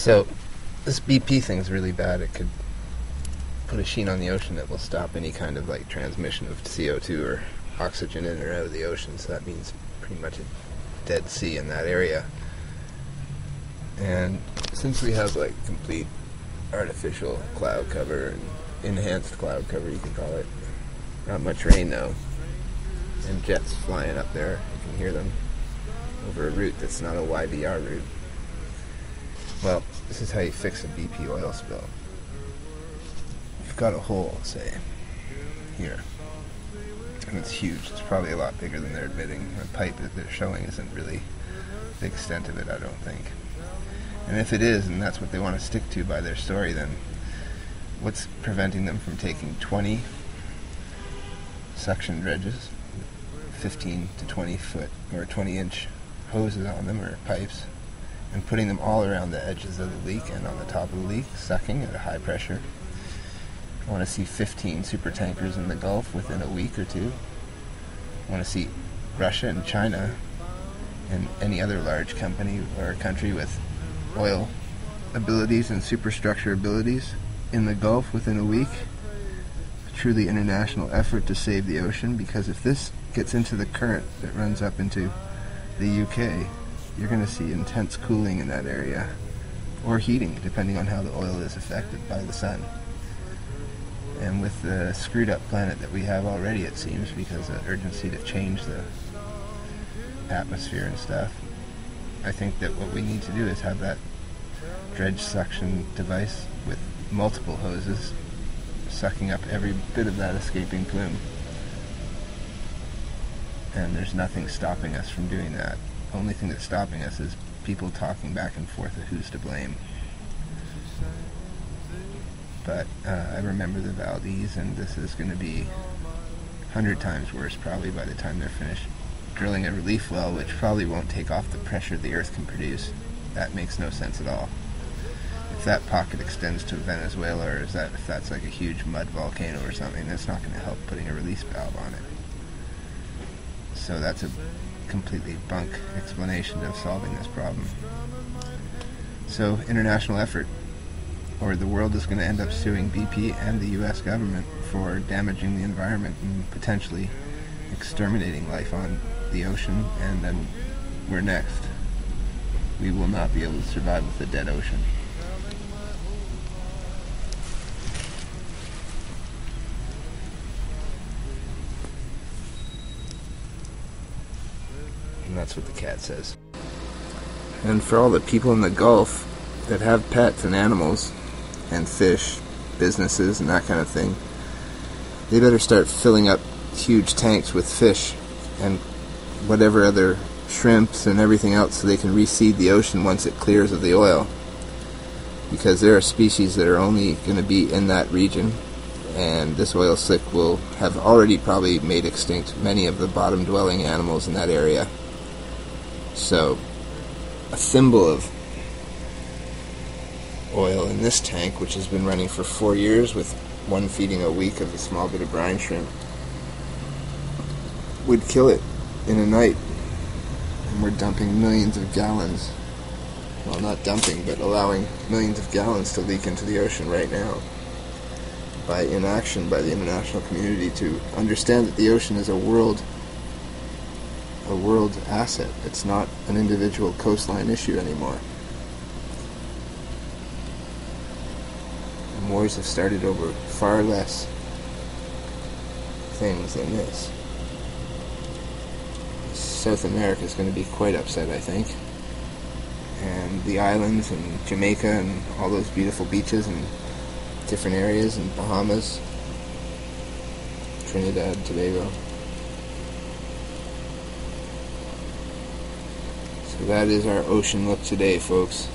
So, this BP thing's really bad. It could put a sheen on the ocean that will stop any kind of like transmission of CO2 or oxygen in or out of the ocean. So that means pretty much a dead sea in that area. And since we have like complete artificial cloud cover and enhanced cloud cover, you can call it, not much rain though, and jets flying up there, you can hear them over a route that's not a YBR route. Well, this is how you fix a BP oil spill. You've got a hole, say, here, and it's huge. It's probably a lot bigger than they're admitting. The pipe that they're showing isn't really the extent of it, I don't think. And if it is, and that's what they want to stick to by their story, then what's preventing them from taking 20 suction dredges, 15 to 20 foot or 20 inch hoses on them, or pipes, and putting them all around the edges of the leak and on the top of the leak, sucking at a high pressure? I want to see 15 super tankers in the Gulf within a week or two. I want to see Russia and China and any other large company or country with oil abilities and superstructure abilities in the Gulf within a week. A truly international effort to save the ocean, because if this gets into the current that runs up into the UK, you're going to see intense cooling in that area, or heating, depending on how the oil is affected by the sun. And with the screwed up planet that we have already, it seems, because of urgency to change the atmosphere and stuff, I think that what we need to do is have that dredge suction device with multiple hoses sucking up every bit of that escaping plume. And there's nothing stopping us from doing that. The only thing that's stopping us is people talking back and forth of who's to blame. But I remember the Valdez, and this is going to be 100 times worse probably by the time they're finished drilling a relief well, which probably won't take off the pressure the Earth can produce. That makes no sense at all. If that pocket extends to Venezuela, or if that's like a huge mud volcano or something, that's not going to help putting a release valve on it. So that's a completely bunk explanation of solving this problem. So, international effort, or the world is going to end up suing BP and the US government for damaging the environment and potentially exterminating life on the ocean, and then we're next. We will not be able to survive with a dead ocean. And that's what the cat says. And for all the people in the Gulf that have pets and animals and fish, businesses and that kind of thing, they better start filling up huge tanks with fish and whatever other shrimps and everything else, so they can reseed the ocean once it clears of the oil. Because there are species that are only going to be in that region, and this oil slick will have already probably made extinct many of the bottom-dwelling animals in that area. So, a thimble of oil in this tank, which has been running for 4 years with one feeding a week of a small bit of brine shrimp, would kill it in a night. And we're dumping millions of gallons. Well, not dumping, but allowing millions of gallons to leak into the ocean right now by inaction by the international community to understand that the ocean is a world asset. It's not an individual coastline issue anymore. And wars have started over far less things than this. South America is going to be quite upset, I think. And the islands and Jamaica and all those beautiful beaches and different areas and Bahamas, Trinidad, Tobago. So that is our ocean look today, folks.